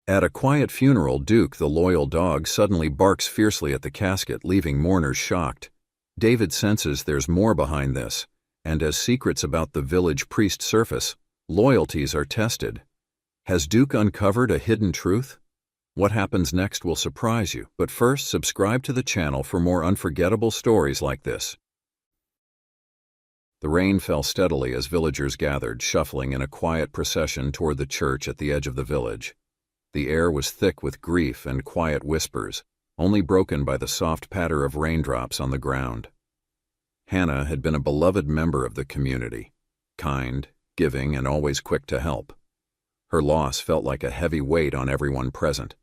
At a quiet funeral, Duke, the loyal dog, suddenly barks fiercely at the casket, leaving mourners shocked. David senses there's more behind this, and as secrets about the village priest surface, loyalties are tested. Has Duke uncovered a hidden truth? What happens next will surprise you, but first subscribe to the channel for more unforgettable stories like this. The rain fell steadily as villagers gathered, shuffling in a quiet procession toward the church at the edge of the village. The air was thick with grief and quiet whispers, only broken by the soft patter of raindrops on the ground. Hannah had been a beloved member of the community, kind, giving, and always quick to help. Her loss felt like a heavy weight on everyone present.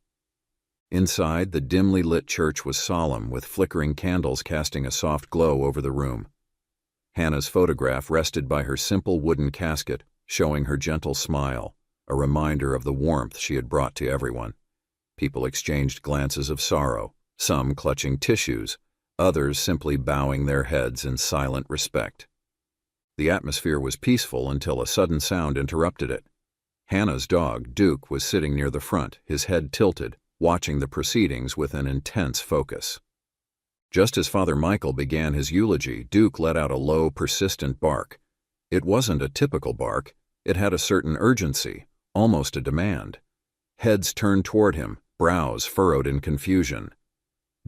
Inside, the dimly lit church was solemn, with flickering candles casting a soft glow over the room. Hannah's photograph rested by her simple wooden casket, showing her gentle smile, a reminder of the warmth she had brought to everyone. People exchanged glances of sorrow, some clutching tissues, others simply bowing their heads in silent respect. The atmosphere was peaceful until a sudden sound interrupted it. Hannah's dog, Duke, was sitting near the front, his head tilted, watching the proceedings with an intense focus. Just as Father Michael began his eulogy, Duke let out a low, persistent bark. It wasn't a typical bark. It had a certain urgency, almost a demand. Heads turned toward him, brows furrowed in confusion.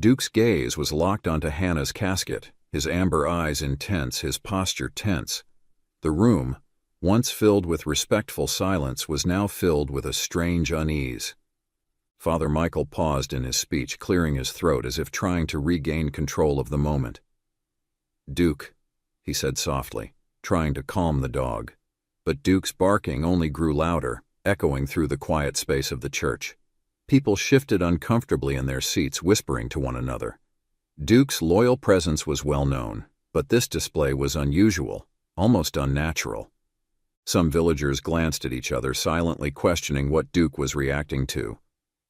Duke's gaze was locked onto Hannah's casket, his amber eyes intense, his posture tense. The room, once filled with respectful silence, was now filled with a strange unease. Father Michael paused in his speech, clearing his throat as if trying to regain control of the moment. "Duke," he said softly, trying to calm the dog. But Duke's barking only grew louder, echoing through the quiet space of the church. People shifted uncomfortably in their seats, whispering to one another. Duke's loyal presence was well known, but this display was unusual, almost unnatural. Some villagers glanced at each other, silently questioning what Duke was reacting to.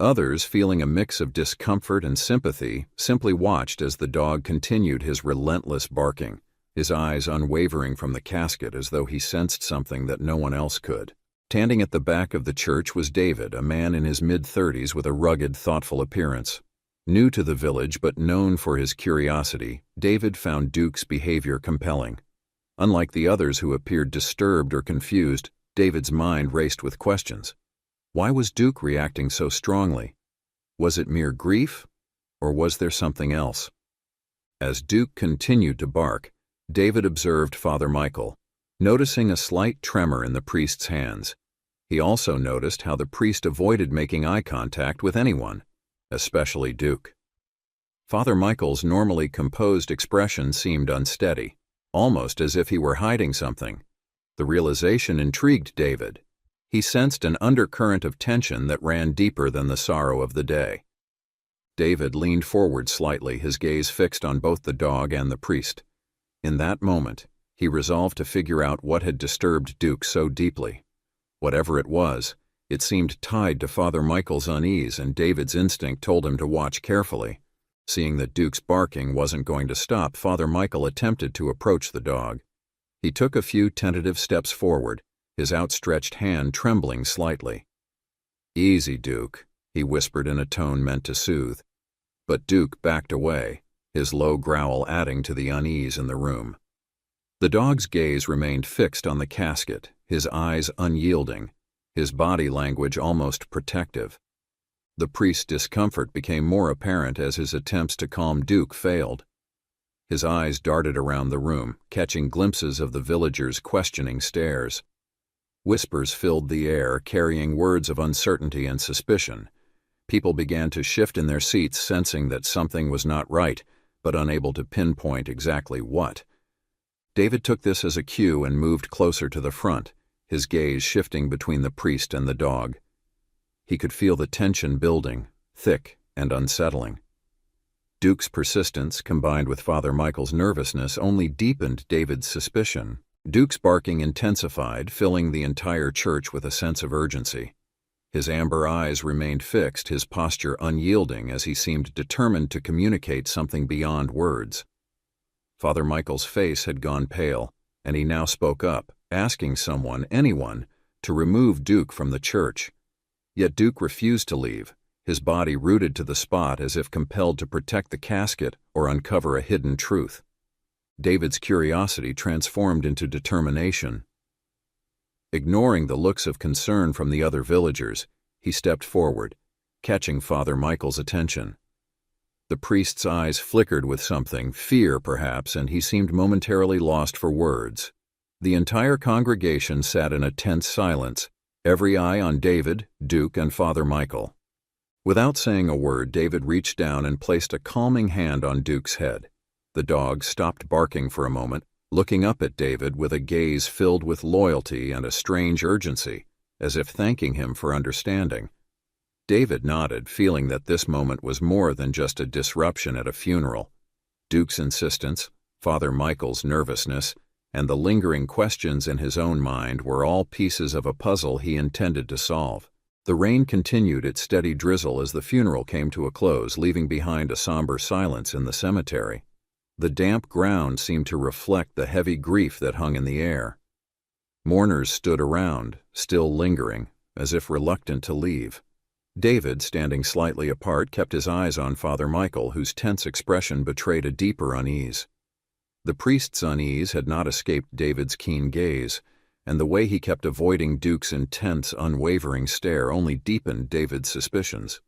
Others, feeling a mix of discomfort and sympathy, simply watched as the dog continued his relentless barking, his eyes unwavering from the casket as though he sensed something that no one else could. Standing at the back of the church was David, a man in his mid-30s with a rugged, thoughtful appearance. New to the village but known for his curiosity, David found Duke's behavior compelling. Unlike the others who appeared disturbed or confused, David's mind raced with questions. Why was Duke reacting so strongly? Was it mere grief, or was there something else? As Duke continued to bark, David observed Father Michael, noticing a slight tremor in the priest's hands. He also noticed how the priest avoided making eye contact with anyone, especially Duke. Father Michael's normally composed expression seemed unsteady, almost as if he were hiding something. The realization intrigued David. He sensed an undercurrent of tension that ran deeper than the sorrow of the day. David leaned forward slightly, his gaze fixed on both the dog and the priest. In that moment, he resolved to figure out what had disturbed Duke so deeply. Whatever it was, it seemed tied to Father Michael's unease, and David's instinct told him to watch carefully. Seeing that Duke's barking wasn't going to stop, Father Michael attempted to approach the dog. He took a few tentative steps forward, his outstretched hand trembling slightly. "Easy, Duke," he whispered in a tone meant to soothe. But Duke backed away, his low growl adding to the unease in the room. The dog's gaze remained fixed on the casket, his eyes unyielding, his body language almost protective. The priest's discomfort became more apparent as his attempts to calm Duke failed. His eyes darted around the room, catching glimpses of the villagers' questioning stares. Whispers filled the air, carrying words of uncertainty and suspicion. People began to shift in their seats, sensing that something was not right, but unable to pinpoint exactly what. David took this as a cue and moved closer to the front, his gaze shifting between the priest and the dog. He could feel the tension building, thick and unsettling. Duke's persistence, combined with Father Michael's nervousness, only deepened David's suspicion. Duke's barking intensified, filling the entire church with a sense of urgency. His amber eyes remained fixed, his posture unyielding as he seemed determined to communicate something beyond words. Father Michael's face had gone pale, and he now spoke up, asking someone, anyone, to remove Duke from the church. Yet Duke refused to leave, his body rooted to the spot as if compelled to protect the casket or uncover a hidden truth. David's curiosity transformed into determination. Ignoring the looks of concern from the other villagers, he stepped forward, catching Father Michael's attention. The priest's eyes flickered with something, fear perhaps, and he seemed momentarily lost for words. The entire congregation sat in a tense silence, every eye on David, Duke, and Father Michael. Without saying a word, David reached down and placed a calming hand on Duke's head. The dog stopped barking for a moment, looking up at David with a gaze filled with loyalty and a strange urgency, as if thanking him for understanding. David nodded, feeling that this moment was more than just a disruption at a funeral. Duke's insistence, Father Michael's nervousness, and the lingering questions in his own mind were all pieces of a puzzle he intended to solve. The rain continued its steady drizzle as the funeral came to a close, leaving behind a somber silence in the cemetery. The damp ground seemed to reflect the heavy grief that hung in the air. Mourners stood around, still lingering, as if reluctant to leave. David, standing slightly apart, kept his eyes on Father Michael, whose tense expression betrayed a deeper unease. The priest's unease had not escaped David's keen gaze, and the way he kept avoiding Duke's intense, unwavering stare only deepened David's suspicions.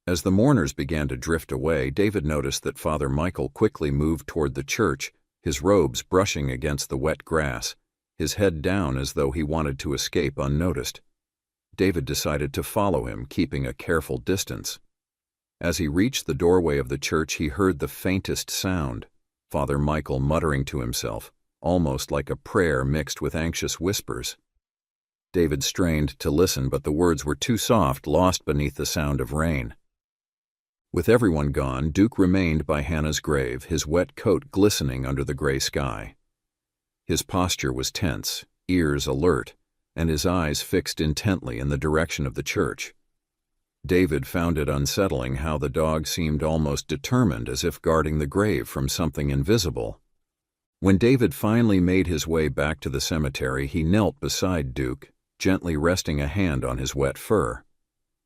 As the mourners began to drift away, David noticed that Father Michael quickly moved toward the church, his robes brushing against the wet grass, his head down as though he wanted to escape unnoticed. David decided to follow him, keeping a careful distance. As he reached the doorway of the church, he heard the faintest sound, Father Michael muttering to himself, almost like a prayer mixed with anxious whispers. David strained to listen, but the words were too soft, lost beneath the sound of rain. With everyone gone, Duke remained by Hannah's grave, his wet coat glistening under the gray sky. His posture was tense, ears alert, and his eyes fixed intently in the direction of the church. David found it unsettling how the dog seemed almost determined, as if guarding the grave from something invisible. When David finally made his way back to the cemetery, he knelt beside Duke, gently resting a hand on his wet fur.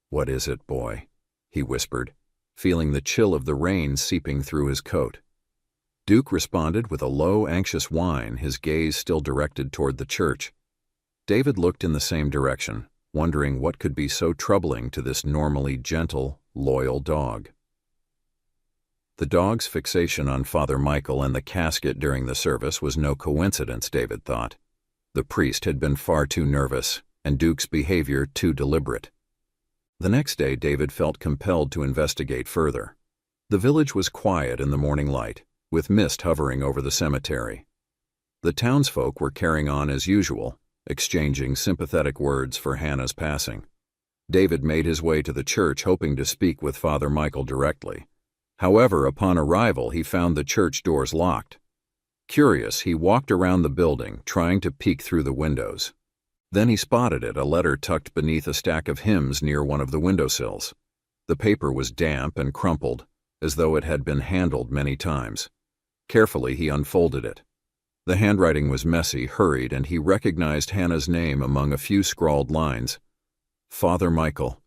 "What is it, boy?" he whispered, feeling the chill of the rain seeping through his coat. Duke responded with a low, anxious whine, his gaze still directed toward the church. David looked in the same direction, wondering what could be so troubling to this normally gentle, loyal dog. The dog's fixation on Father Michael and the casket during the service was no coincidence, David thought. The priest had been far too nervous, and Duke's behavior too deliberate. The next day, David felt compelled to investigate further. The village was quiet in the morning light, with mist hovering over the cemetery. The townsfolk were carrying on as usual, exchanging sympathetic words for Hannah's passing. David made his way to the church, hoping to speak with Father Michael directly. However, upon arrival, he found the church doors locked. Curious, he walked around the building, trying to peek through the windows. Then he spotted it, a letter tucked beneath a stack of hymns near one of the windowsills. The paper was damp and crumpled, as though it had been handled many times. Carefully, he unfolded it. The handwriting was messy, hurried, and he recognized Hannah's name among a few scrawled lines. Father Michael.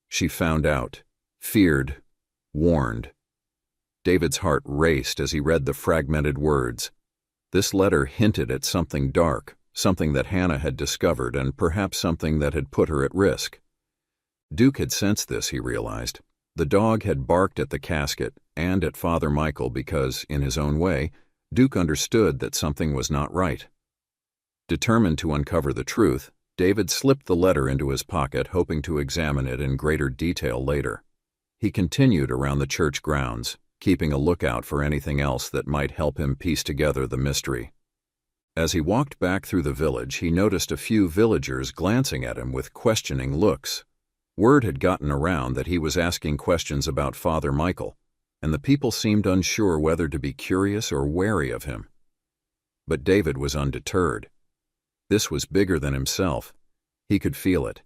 She found out, feared, warned. David's heart raced as he read the fragmented words. This letter hinted at something dark, something that Hannah had discovered, and perhaps something that had put her at risk. Duke had sensed this, he realized. The dog had barked at the casket and at Father Michael because, in his own way, Duke understood that something was not right. Determined to uncover the truth, David slipped the letter into his pocket, hoping to examine it in greater detail later. He continued around the church grounds, keeping a lookout for anything else that might help him piece together the mystery. As he walked back through the village, he noticed a few villagers glancing at him with questioning looks. Word had gotten around that he was asking questions about Father Michael, and the people seemed unsure whether to be curious or wary of him. But David was undeterred. This was bigger than himself. He could feel it.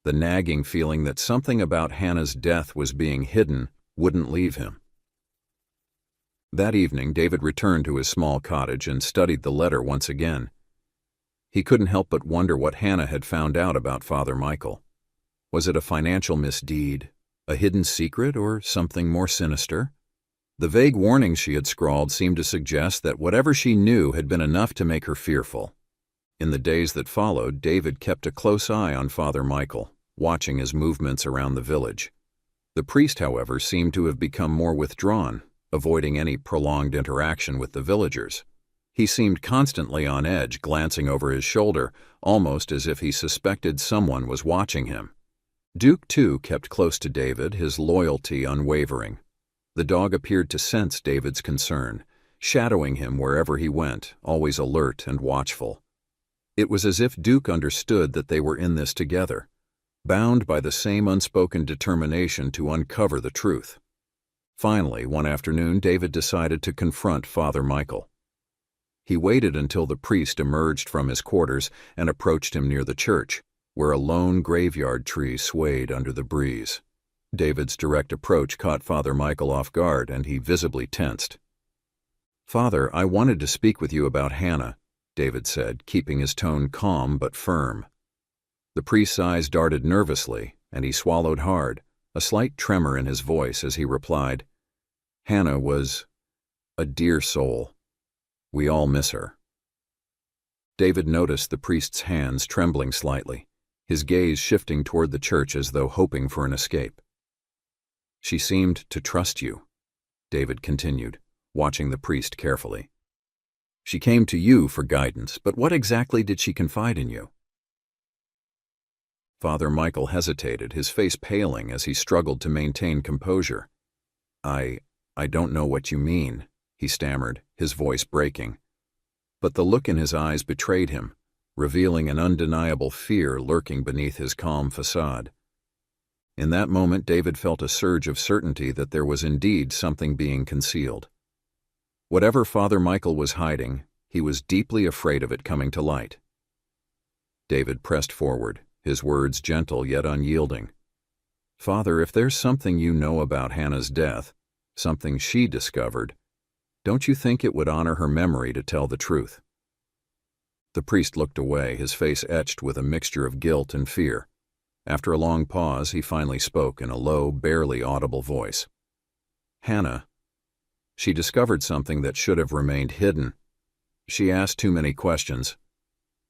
The nagging feeling that something about Hannah's death was being hidden wouldn't leave him. That evening, David returned to his small cottage and studied the letter once again. He couldn't help but wonder what Hannah had found out about Father Michael. Was it a financial misdeed, a hidden secret, or something more sinister? The vague warnings she had scrawled seemed to suggest that whatever she knew had been enough to make her fearful. In the days that followed, David kept a close eye on Father Michael, watching his movements around the village. The priest, however, seemed to have become more withdrawn, avoiding any prolonged interaction with the villagers. He seemed constantly on edge, glancing over his shoulder, almost as if he suspected someone was watching him. Duke, too, kept close to David, his loyalty unwavering. The dog appeared to sense David's concern, shadowing him wherever he went, always alert and watchful. It was as if Duke understood that they were in this together, bound by the same unspoken determination to uncover the truth. Finally, one afternoon, David decided to confront Father Michael. He waited until the priest emerged from his quarters and approached him near the church, where a lone graveyard tree swayed under the breeze. David's direct approach caught Father Michael off guard, and he visibly tensed. "Father, I wanted to speak with you about Hannah," David said, keeping his tone calm but firm. The priest's eyes darted nervously, and he swallowed hard, a slight tremor in his voice as he replied, "Hannah was a dear soul. We all miss her." David noticed the priest's hands trembling slightly, his gaze shifting toward the church as though hoping for an escape. "She seemed to trust you," David continued, watching the priest carefully. "She came to you for guidance, but what exactly did she confide in you?" Father Michael hesitated, his face paling as he struggled to maintain composure. I don't know what you mean," he stammered, his voice breaking. But the look in his eyes betrayed him, revealing an undeniable fear lurking beneath his calm facade. In that moment, David felt a surge of certainty that there was indeed something being concealed. Whatever Father Michael was hiding, he was deeply afraid of it coming to light. David pressed forward, his words gentle yet unyielding. "Father, if there's something you know about Hannah's death, something she discovered, don't you think it would honor her memory to tell the truth?" The priest looked away, his face etched with a mixture of guilt and fear. After a long pause, he finally spoke in a low, barely audible voice. "Hannah, she discovered something that should have remained hidden. She asked too many questions."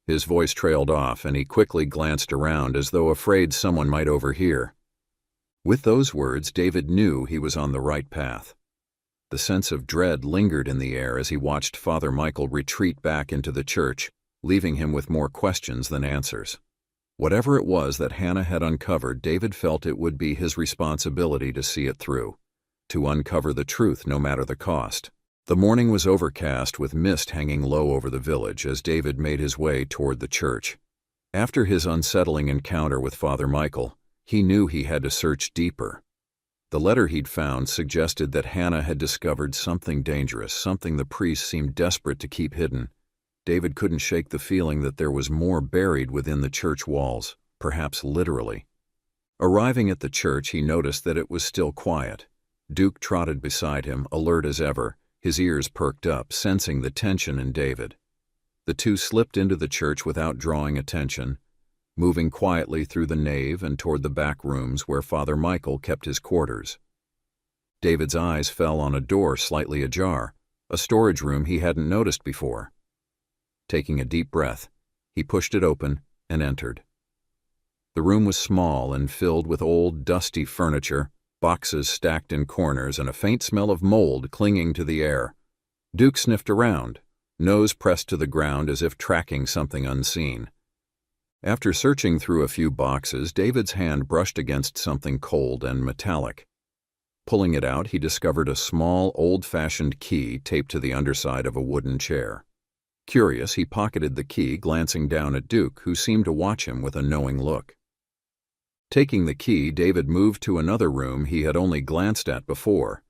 His voice trailed off, and he quickly glanced around as though afraid someone might overhear. With those words, David knew he was on the right path. The sense of dread lingered in the air as he watched Father Michael retreat back into the church, leaving him with more questions than answers. Whatever it was that Hannah had uncovered, David felt it would be his responsibility to see it through, to uncover the truth no matter the cost. The morning was overcast with mist hanging low over the village as David made his way toward the church. After his unsettling encounter with Father Michael, he knew he had to search deeper. The letter he'd found suggested that Hannah had discovered something dangerous, something the priest seemed desperate to keep hidden. David couldn't shake the feeling that there was more buried within the church walls, perhaps literally. Arriving at the church, he noticed that it was still quiet. Duke trotted beside him, alert as ever, his ears perked up, sensing the tension in David. The two slipped into the church without drawing attention, moving quietly through the nave and toward the back rooms where Father Michael kept his quarters. David's eyes fell on a door slightly ajar, a storage room he hadn't noticed before. Taking a deep breath, he pushed it open and entered. The room was small and filled with old, dusty furniture, boxes stacked in corners, and a faint smell of mold clinging to the air. Duke sniffed around, nose pressed to the ground as if tracking something unseen. After searching through a few boxes, David's hand brushed against something cold and metallic. Pulling it out, he discovered a small, old-fashioned key taped to the underside of a wooden chair. Curious, he pocketed the key, glancing down at Duke, who seemed to watch him with a knowing look. Taking the key, David moved to another room he had only glanced at before,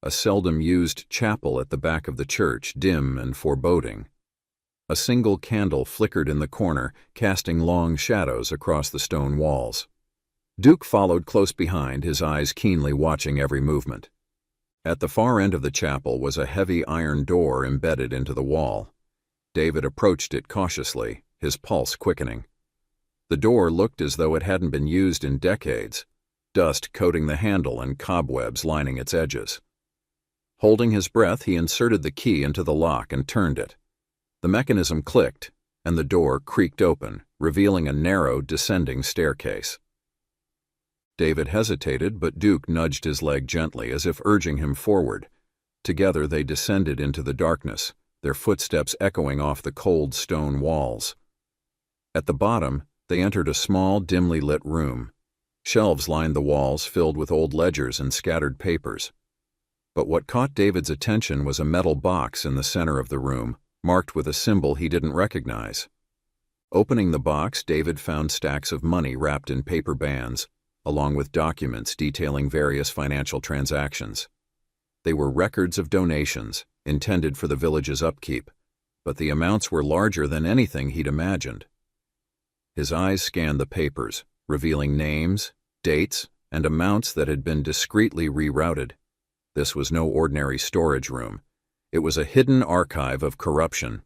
a seldom-used chapel at the back of the church, dim and foreboding. A single candle flickered in the corner, casting long shadows across the stone walls. Duke followed close behind, his eyes keenly watching every movement. At the far end of the chapel was a heavy iron door embedded into the wall. David approached it cautiously, his pulse quickening. The door looked as though it hadn't been used in decades, dust coating the handle and cobwebs lining its edges. Holding his breath, he inserted the key into the lock and turned it. The mechanism clicked, and the door creaked open, revealing a narrow, descending staircase. David hesitated, but Duke nudged his leg gently, as if urging him forward. Together they descended into the darkness, their footsteps echoing off the cold stone walls. At the bottom, they entered a small, dimly lit room. Shelves lined the walls, filled with old ledgers and scattered papers. But what caught David's attention was a metal box in the center of the room, marked with a symbol he didn't recognize. Opening the box, David found stacks of money wrapped in paper bands, along with documents detailing various financial transactions. They were records of donations, intended for the village's upkeep, but the amounts were larger than anything he'd imagined. His eyes scanned the papers, revealing names, dates, and amounts that had been discreetly rerouted. This was no ordinary storage room. It was a hidden archive of corruption.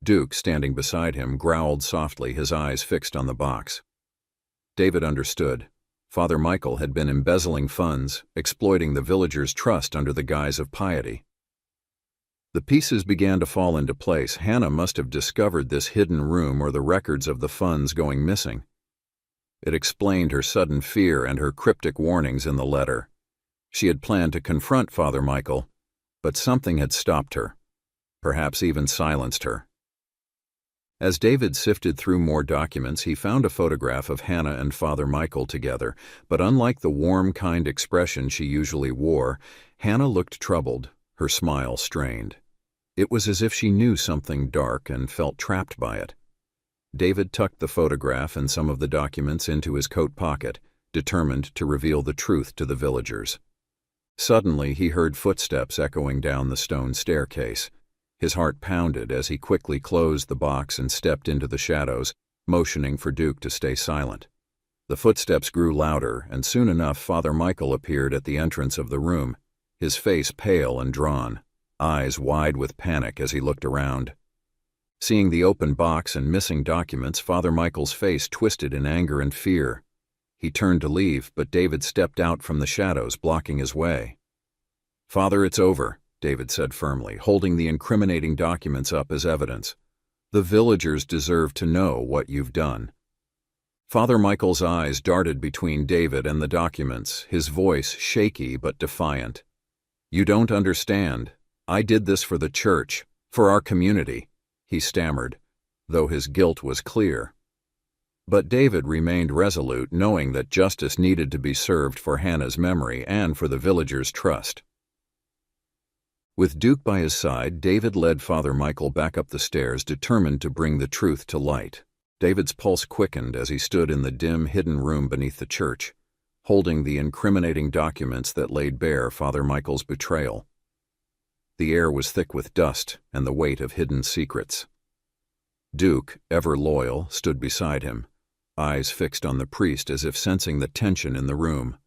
Duke, standing beside him, growled softly, his eyes fixed on the box. David understood. Father Michael had been embezzling funds, exploiting the villagers' trust under the guise of piety. The pieces began to fall into place. Hannah must have discovered this hidden room or the records of the funds going missing. It explained her sudden fear and her cryptic warnings in the letter. She had planned to confront Father Michael, but something had stopped her, perhaps even silenced her. As David sifted through more documents, he found a photograph of Hannah and Father Michael together, but unlike the warm, kind expression she usually wore, Hannah looked troubled, her smile strained. It was as if she knew something dark and felt trapped by it. David tucked the photograph and some of the documents into his coat pocket, determined to reveal the truth to the villagers. Suddenly, he heard footsteps echoing down the stone staircase. His heart pounded as he quickly closed the box and stepped into the shadows, motioning for Duke to stay silent. The footsteps grew louder, and soon enough Father Michael appeared at the entrance of the room, his face pale and drawn, eyes wide with panic as he looked around. Seeing the open box and missing documents, Father Michael's face twisted in anger and fear. He turned to leave, but David stepped out from the shadows, blocking his way. "Father, it's over," David said firmly, holding the incriminating documents up as evidence. "The villagers deserve to know what you've done." Father Michael's eyes darted between David and the documents, his voice shaky but defiant. "You don't understand. I did this for the church, for our community," he stammered, though his guilt was clear. But David remained resolute, knowing that justice needed to be served for Hannah's memory and for the villagers' trust. With Duke by his side, David led Father Michael back up the stairs, determined to bring the truth to light. David's pulse quickened as he stood in the dim, hidden room beneath the church, holding the incriminating documents that laid bare Father Michael's betrayal. The air was thick with dust and the weight of hidden secrets. Duke, ever loyal, stood beside him, eyes fixed on the priest as if sensing the tension in the room.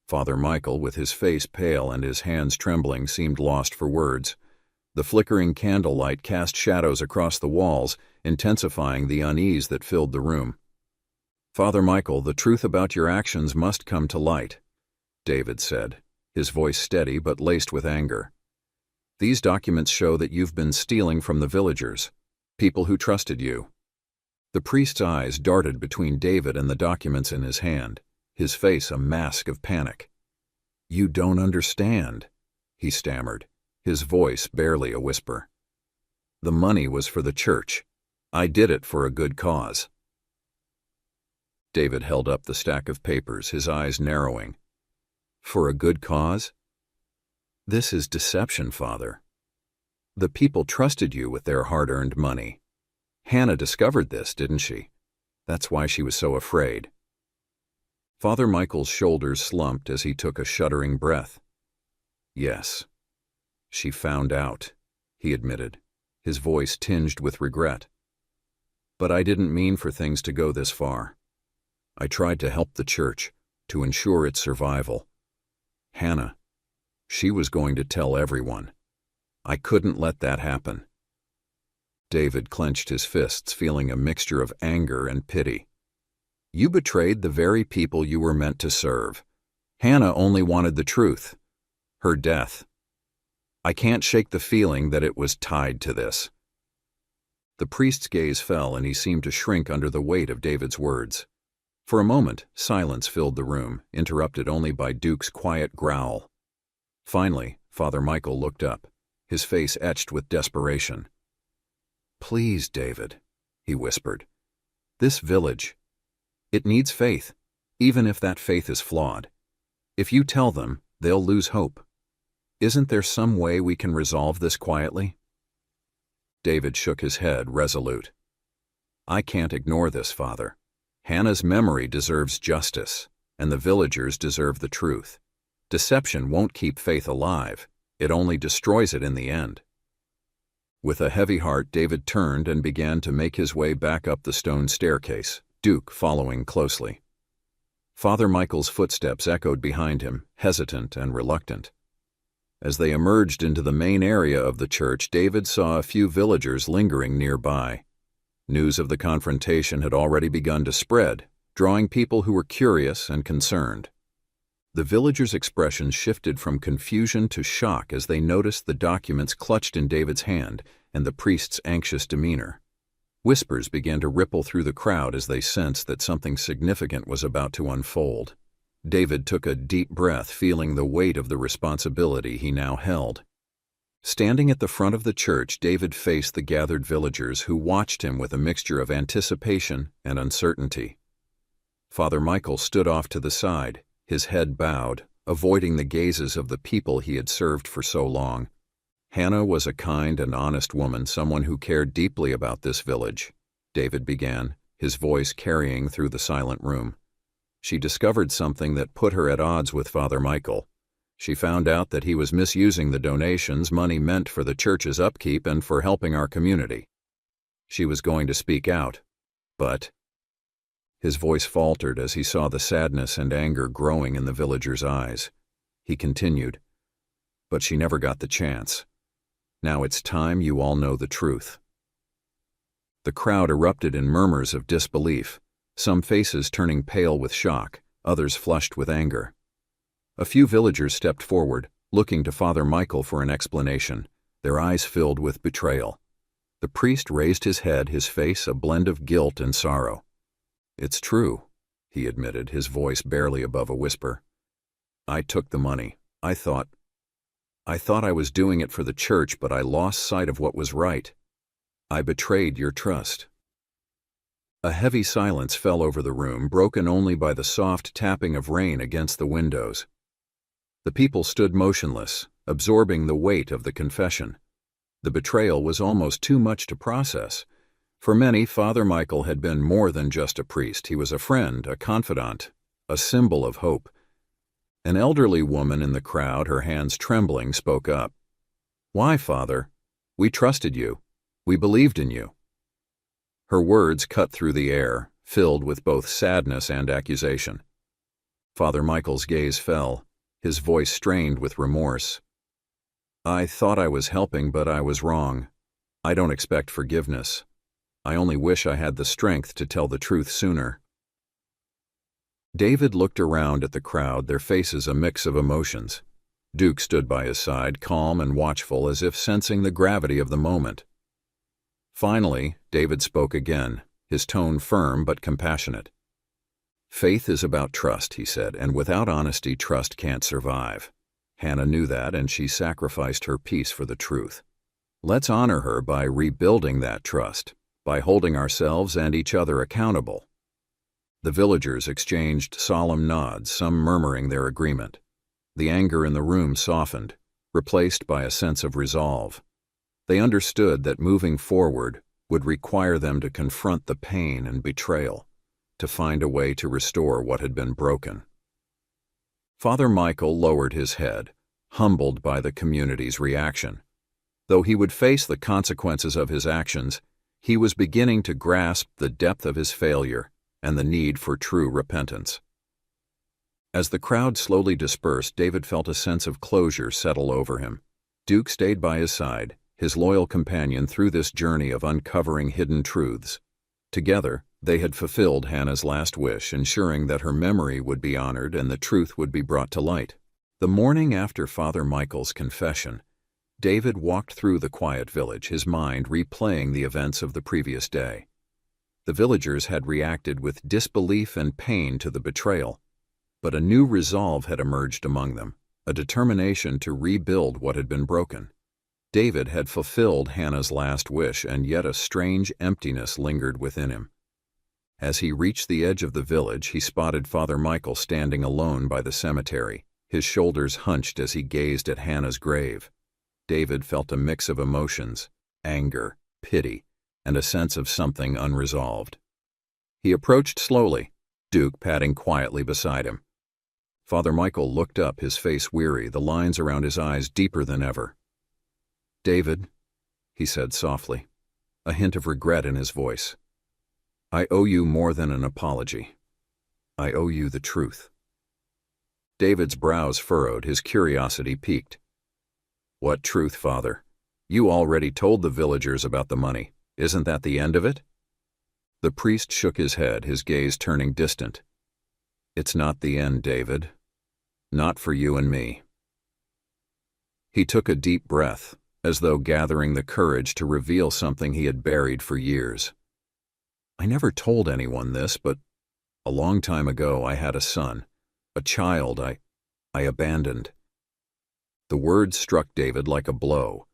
Father Michael, with his face pale and his hands trembling, seemed lost for words. The flickering candlelight cast shadows across the walls, intensifying the unease that filled the room. "Father Michael, the truth about your actions must come to light," David said, his voice steady but laced with anger. "These documents show that you've been stealing from the villagers, people who trusted you." The priest's eyes darted between David and the documents in his hand, his face a mask of panic. "You don't understand," he stammered, his voice barely a whisper. "The money was for the church. I did it for a good cause." David held up the stack of papers, his eyes narrowing. "For a good cause? This is deception, Father. The people trusted you with their hard-earned money. Hannah discovered this, didn't she? That's why she was so afraid." Father Michael's shoulders slumped as he took a shuddering breath. "Yes, she found out," he admitted, his voice tinged with regret. "But I didn't mean for things to go this far. I tried to help the church, to ensure its survival. Hannah, she was going to tell everyone. I couldn't let that happen." David clenched his fists, feeling a mixture of anger and pity. You betrayed the very people you were meant to serve. Hannah only wanted the truth. Her death. I can't shake the feeling that it was tied to this. The priest's gaze fell and he seemed to shrink under the weight of David's words. For a moment, silence filled the room, interrupted only by Duke's quiet growl. Finally, Father Michael looked up, his face etched with desperation. Please, David, he whispered. This village, it needs faith, even if that faith is flawed. If you tell them, they'll lose hope. Isn't there some way we can resolve this quietly? David shook his head, resolute. I can't ignore this, Father. Hannah's memory deserves justice, and the villagers deserve the truth. Deception won't keep faith alive. It only destroys it in the end. With a heavy heart, David turned and began to make his way back up the stone staircase, Duke following closely. Father Michael's footsteps echoed behind him, hesitant and reluctant. As they emerged into the main area of the church, David saw a few villagers lingering nearby. News of the confrontation had already begun to spread, drawing people who were curious and concerned. The villagers' expressions shifted from confusion to shock as they noticed the documents clutched in David's hand and the priest's anxious demeanor. Whispers began to ripple through the crowd as they sensed that something significant was about to unfold. David took a deep breath, feeling the weight of the responsibility he now held. Standing at the front of the church, David faced the gathered villagers who watched him with a mixture of anticipation and uncertainty. Father Michael stood off to the side, his head bowed, avoiding the gazes of the people he had served for so long. Hannah was a kind and honest woman, someone who cared deeply about this village, David began, his voice carrying through the silent room. She discovered something that put her at odds with Father Michael. She found out that he was misusing the donations, money meant for the church's upkeep and for helping our community. She was going to speak out, but... His voice faltered as he saw the sadness and anger growing in the villagers' eyes. He continued, but she never got the chance. Now it's time you all know the truth. The crowd erupted in murmurs of disbelief, some faces turning pale with shock, others flushed with anger. A few villagers stepped forward, looking to Father Michael for an explanation, their eyes filled with betrayal. The priest raised his head, his face a blend of guilt and sorrow. It's true, he admitted, his voice barely above a whisper. I took the money. I thought I was doing it for the church, but I lost sight of what was right. I betrayed your trust. A heavy silence fell over the room, broken only by the soft tapping of rain against the windows. The people stood motionless, absorbing the weight of the confession. The betrayal was almost too much to process. For many, Father Michael had been more than just a priest. He was a friend, a confidant, a symbol of hope. An elderly woman in the crowd, her hands trembling, spoke up. Why, Father? We trusted you. We believed in you. Her words cut through the air, filled with both sadness and accusation. Father Michael's gaze fell, his voice strained with remorse. I thought I was helping, but I was wrong. I don't expect forgiveness. I only wish I had the strength to tell the truth sooner. David looked around at the crowd, their faces a mix of emotions. Duke stood by his side, calm and watchful, as if sensing the gravity of the moment. Finally, David spoke again, his tone firm but compassionate. Faith is about trust, he said, and without honesty, trust can't survive. Hannah knew that, and she sacrificed her peace for the truth. Let's honor her by rebuilding that trust, by holding ourselves and each other accountable. The villagers exchanged solemn nods, some murmuring their agreement. The anger in the room softened, replaced by a sense of resolve. They understood that moving forward would require them to confront the pain and betrayal, to find a way to restore what had been broken. Father Michael lowered his head, humbled by the community's reaction. Though he would face the consequences of his actions, he was beginning to grasp the depth of his failure and the need for true repentance. As the crowd slowly dispersed, David felt a sense of closure settle over him. Duke stayed by his side, his loyal companion through this journey of uncovering hidden truths. Together, they had fulfilled Hannah's last wish, ensuring that her memory would be honored and the truth would be brought to light. The morning after Father Michael's confession, David walked through the quiet village, his mind replaying the events of the previous day. The villagers had reacted with disbelief and pain to the betrayal, but a new resolve had emerged among them, a determination to rebuild what had been broken. David had fulfilled Hannah's last wish, and yet a strange emptiness lingered within him. As he reached the edge of the village, he spotted Father Michael standing alone by the cemetery, his shoulders hunched as he gazed at Hannah's grave. David felt a mix of emotions, anger, pity, and a sense of something unresolved. He approached slowly, Duke padding quietly beside him. Father Michael looked up, his face weary, the lines around his eyes deeper than ever. "David," he said softly, a hint of regret in his voice, "I owe you more than an apology. I owe you the truth." David's brows furrowed, his curiosity piqued. "What truth, Father? You already told the villagers about the money. Isn't that the end of it?" The priest shook his head, his gaze turning distant. "It's not the end, David. Not for you and me." He took a deep breath, as though gathering the courage to reveal something he had buried for years. "I never told anyone this, but a long time ago I had a son, a child I abandoned." The words struck David like a blow.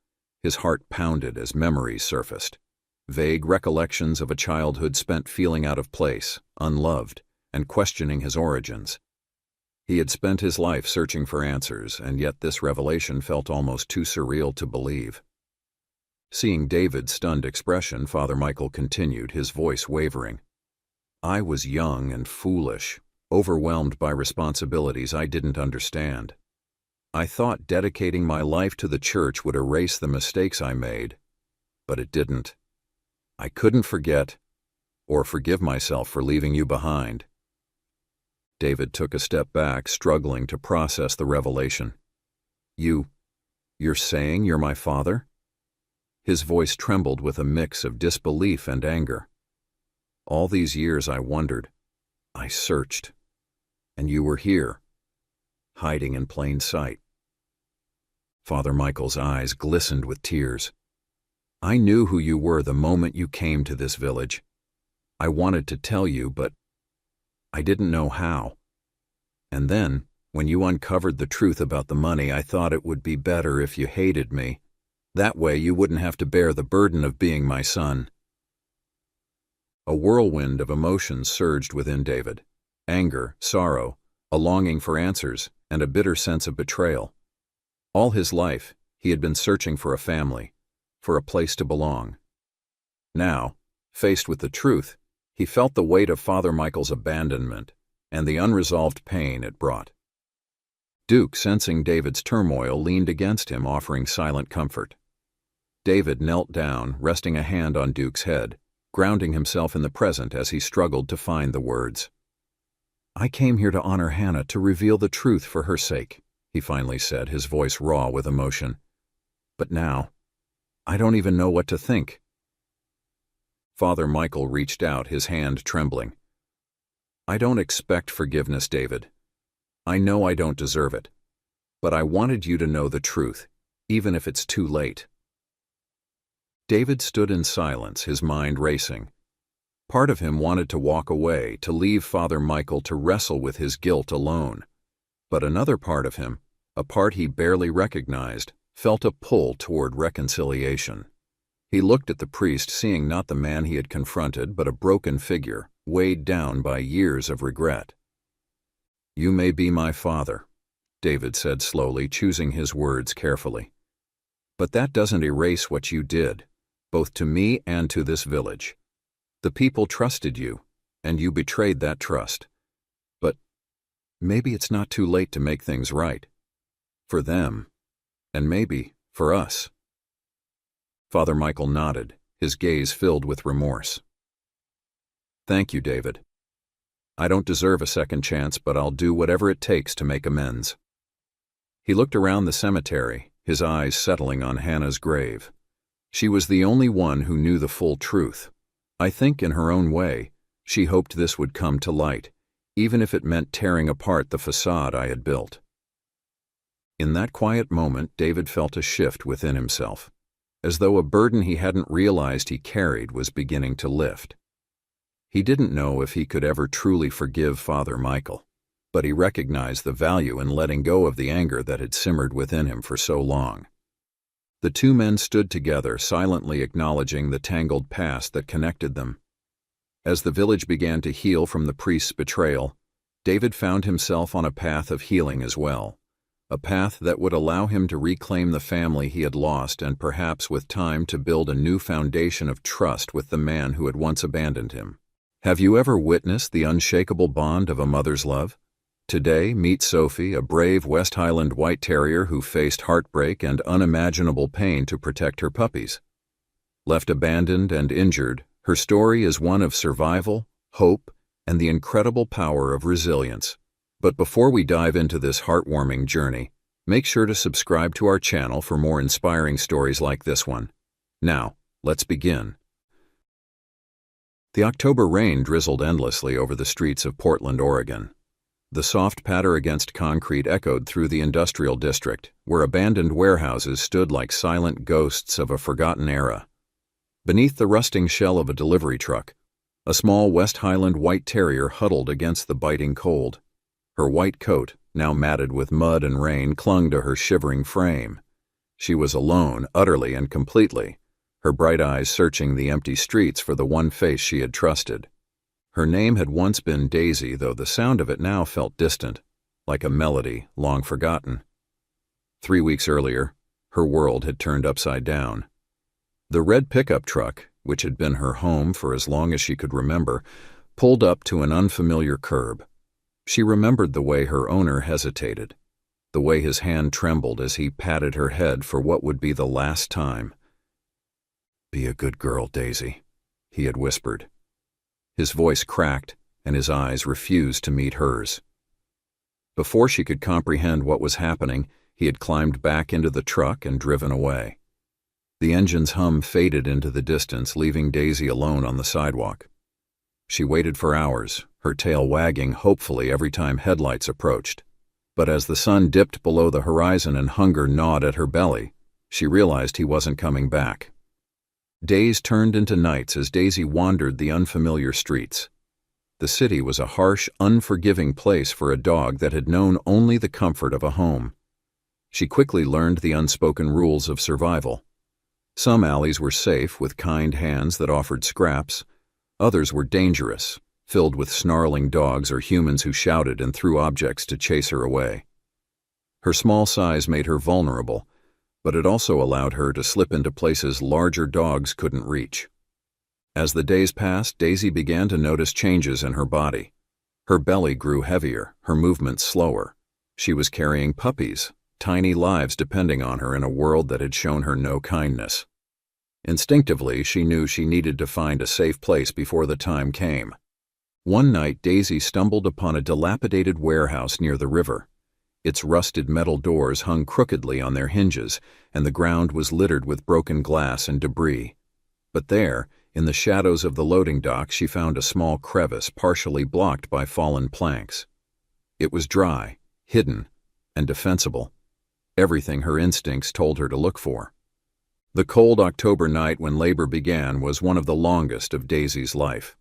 His heart pounded as memories surfaced. Vague recollections of a childhood spent feeling out of place, unloved, and questioning his origins. He had spent his life searching for answers, and yet this revelation felt almost too surreal to believe. Seeing David's stunned expression, Father Michael continued, his voice wavering. "I was young and foolish, overwhelmed by responsibilities I didn't understand. I thought dedicating my life to the church would erase the mistakes I made, but it didn't. I couldn't forget or forgive myself for leaving you behind." David took a step back, struggling to process the revelation. You're saying you're my father?" His voice trembled with a mix of disbelief and anger. "All these years I wondered. I searched. And you were here, hiding in plain sight." Father Michael's eyes glistened with tears. "I knew who you were the moment you came to this village. I wanted to tell you, but I didn't know how. And then, when you uncovered the truth about the money, I thought it would be better if you hated me. That way you wouldn't have to bear the burden of being my son." A whirlwind of emotions surged within David. Anger, sorrow, a longing for answers, and a bitter sense of betrayal. All his life, he had been searching for a family, for a place to belong. Now, faced with the truth, he felt the weight of Father Michael's abandonment and the unresolved pain it brought. Duke, sensing David's turmoil, leaned against him, offering silent comfort. David knelt down, resting a hand on Duke's head, grounding himself in the present as he struggled to find the words. "I came here to honor Hannah, to reveal the truth for her sake," he finally said, his voice raw with emotion. "But now, I don't even know what to think." Father Michael reached out, his hand trembling. "I don't expect forgiveness, David. I know I don't deserve it. But I wanted you to know the truth, even if it's too late." David stood in silence, his mind racing. Part of him wanted to walk away, to leave Father Michael to wrestle with his guilt alone. But another part of him, a part he barely recognized, felt a pull toward reconciliation. He looked at the priest, seeing not the man he had confronted, but a broken figure, weighed down by years of regret. "You may be my father," David said slowly, choosing his words carefully. "But that doesn't erase what you did, both to me and to this village. The people trusted you, and you betrayed that trust. But maybe it's not too late to make things right. For them, and maybe for us." Father Michael nodded, his gaze filled with remorse. "Thank you, David. I don't deserve a second chance, but I'll do whatever it takes to make amends." He looked around the cemetery, his eyes settling on Hannah's grave. She was the only one who knew the full truth. I think, in her own way, she hoped this would come to light, even if it meant tearing apart the facade I had built. In that quiet moment, David felt a shift within himself, as though a burden he hadn't realized he carried was beginning to lift. He didn't know if he could ever truly forgive Father Michael, but he recognized the value in letting go of the anger that had simmered within him for so long. The two men stood together, silently acknowledging the tangled past that connected them. As the village began to heal from the priest's betrayal, David found himself on a path of healing as well, a path that would allow him to reclaim the family he had lost and perhaps with time to build a new foundation of trust with the man who had once abandoned him. Have you ever witnessed the unshakable bond of a mother's love? Today, meet Sophie, a brave West Highland White Terrier who faced heartbreak and unimaginable pain to protect her puppies. Left abandoned and injured, her story is one of survival, hope, and the incredible power of resilience. But before we dive into this heartwarming journey, make sure to subscribe to our channel for more inspiring stories like this one. Now, let's begin. The October rain drizzled endlessly over the streets of Portland, Oregon. The soft patter against concrete echoed through the industrial district, where abandoned warehouses stood like silent ghosts of a forgotten era. Beneath the rusting shell of a delivery truck, a small West Highland White Terrier huddled against the biting cold. Her white coat, now matted with mud and rain, clung to her shivering frame. She was alone, utterly and completely, her bright eyes searching the empty streets for the one face she had trusted. Her name had once been Daisy, though the sound of it now felt distant, like a melody long forgotten. 3 weeks earlier, her world had turned upside down. The red pickup truck, which had been her home for as long as she could remember, pulled up to an unfamiliar curb. She remembered the way her owner hesitated, the way his hand trembled as he patted her head for what would be the last time. "Be a good girl, Daisy," he had whispered. His voice cracked, and his eyes refused to meet hers. Before she could comprehend what was happening, he had climbed back into the truck and driven away. The engine's hum faded into the distance, leaving Daisy alone on the sidewalk. She waited for hours, her tail wagging hopefully every time headlights approached. But as the sun dipped below the horizon and hunger gnawed at her belly, she realized he wasn't coming back. Days turned into nights as Daisy wandered the unfamiliar streets. The city was a harsh, unforgiving place for a dog that had known only the comfort of a home. She quickly learned the unspoken rules of survival. Some alleys were safe, with kind hands that offered scraps. Others were dangerous, filled with snarling dogs or humans who shouted and threw objects to chase her away. Her small size made her vulnerable, but it also allowed her to slip into places larger dogs couldn't reach. As the days passed, Daisy began to notice changes in her body. Her belly grew heavier, her movements slower. She was carrying puppies, tiny lives depending on her in a world that had shown her no kindness. Instinctively, she knew she needed to find a safe place before the time came. One night, Daisy stumbled upon a dilapidated warehouse near the river. Its rusted metal doors hung crookedly on their hinges, and the ground was littered with broken glass and debris. But there, in the shadows of the loading dock, she found a small crevice partially blocked by fallen planks. It was dry, hidden, and defensible. Everything her instincts told her to look for. The cold October night when labor began was one of the longest of Daisy's life.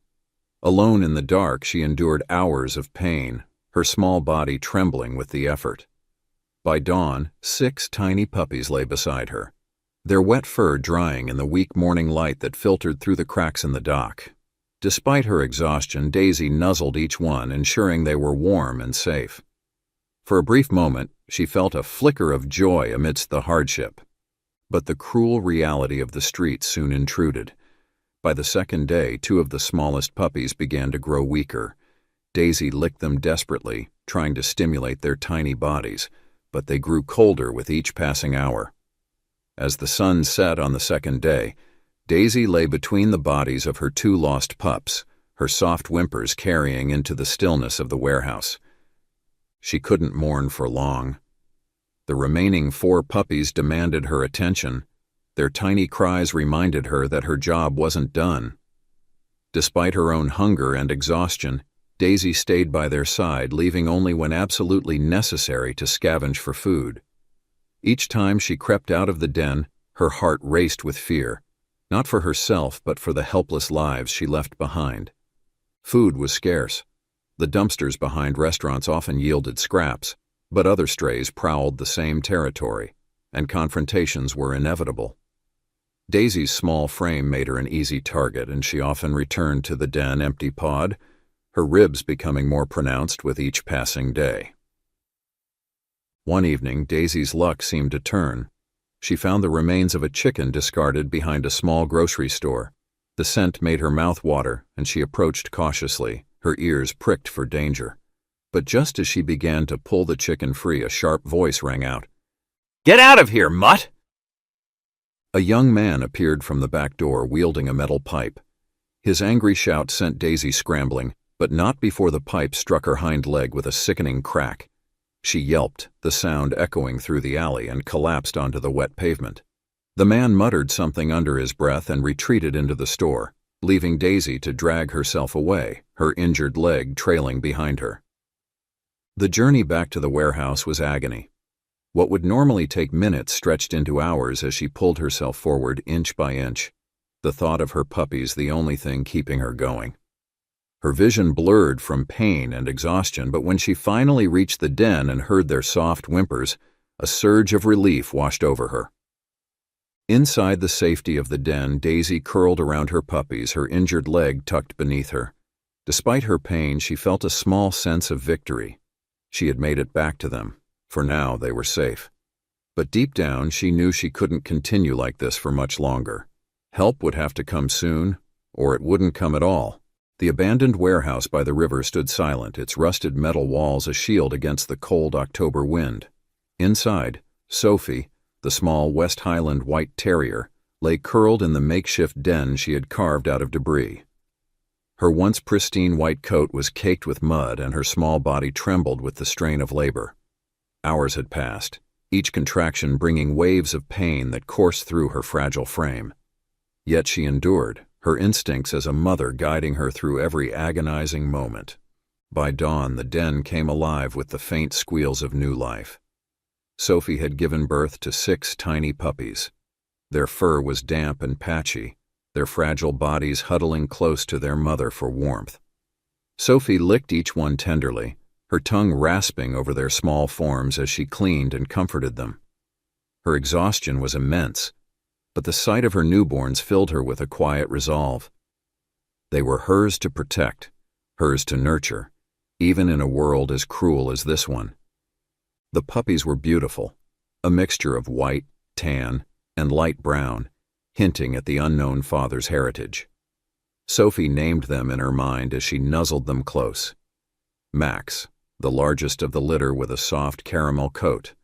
Alone in the dark, she endured hours of pain, her small body trembling with the effort. By dawn, 6 tiny puppies lay beside her, their wet fur drying in the weak morning light that filtered through the cracks in the dock. Despite her exhaustion, Daisy nuzzled each one, ensuring they were warm and safe. For a brief moment, she felt a flicker of joy amidst the hardship. But the cruel reality of the streets soon intruded. By the second day, 2 of the smallest puppies began to grow weaker. Daisy licked them desperately, trying to stimulate their tiny bodies, but they grew colder with each passing hour. As the sun set on the second day, Daisy lay between the bodies of her 2 lost pups, her soft whimpers carrying into the stillness of the warehouse. She couldn't mourn for long. The remaining 4 puppies demanded her attention. Their tiny cries reminded her that her job wasn't done. Despite her own hunger and exhaustion, Daisy stayed by their side, leaving only when absolutely necessary to scavenge for food. Each time she crept out of the den, her heart raced with fear, not for herself but for the helpless lives she left behind. Food was scarce. The dumpsters behind restaurants often yielded scraps, but other strays prowled the same territory, and confrontations were inevitable. Daisy's small frame made her an easy target, and she often returned to the den empty-pawed, her ribs becoming more pronounced with each passing day. One evening, Daisy's luck seemed to turn. She found the remains of a chicken discarded behind a small grocery store. The scent made her mouth water, and she approached cautiously, her ears pricked for danger. But just as she began to pull the chicken free, a sharp voice rang out. "Get out of here, mutt!" A young man appeared from the back door wielding a metal pipe. His angry shout sent Daisy scrambling, but not before the pipe struck her hind leg with a sickening crack. She yelped, the sound echoing through the alley, and collapsed onto the wet pavement. The man muttered something under his breath and retreated into the store, leaving Daisy to drag herself away, her injured leg trailing behind her. The journey back to the warehouse was agony. What would normally take minutes stretched into hours as she pulled herself forward inch by inch, the thought of her puppies the only thing keeping her going. Her vision blurred from pain and exhaustion, but when she finally reached the den and heard their soft whimpers, a surge of relief washed over her. Inside the safety of the den, Daisy curled around her puppies, her injured leg tucked beneath her. Despite her pain, she felt a small sense of victory. She had made it back to them. For now, they were safe. But deep down, she knew she couldn't continue like this for much longer. Help would have to come soon, or it wouldn't come at all. The abandoned warehouse by the river stood silent, its rusted metal walls a shield against the cold October wind. Inside, Sophie, the small West Highland white terrier, lay curled in the makeshift den she had carved out of debris. Her once pristine white coat was caked with mud, and her small body trembled with the strain of labor. Hours had passed, each contraction bringing waves of pain that coursed through her fragile frame. Yet she endured, her instincts as a mother guiding her through every agonizing moment. By dawn, the den came alive with the faint squeals of new life. Sophie had given birth to 6 tiny puppies. Their fur was damp and patchy, their fragile bodies huddling close to their mother for warmth. Sophie licked each one tenderly, her tongue rasping over their small forms as she cleaned and comforted them. Her exhaustion was immense, but the sight of her newborns filled her with a quiet resolve. They were hers to protect, hers to nurture, even in a world as cruel as this one. The puppies were beautiful, a mixture of white, tan, and light brown, hinting at the unknown father's heritage. Sophie named them in her mind as she nuzzled them close. Max, the largest of the litter with a soft caramel coat.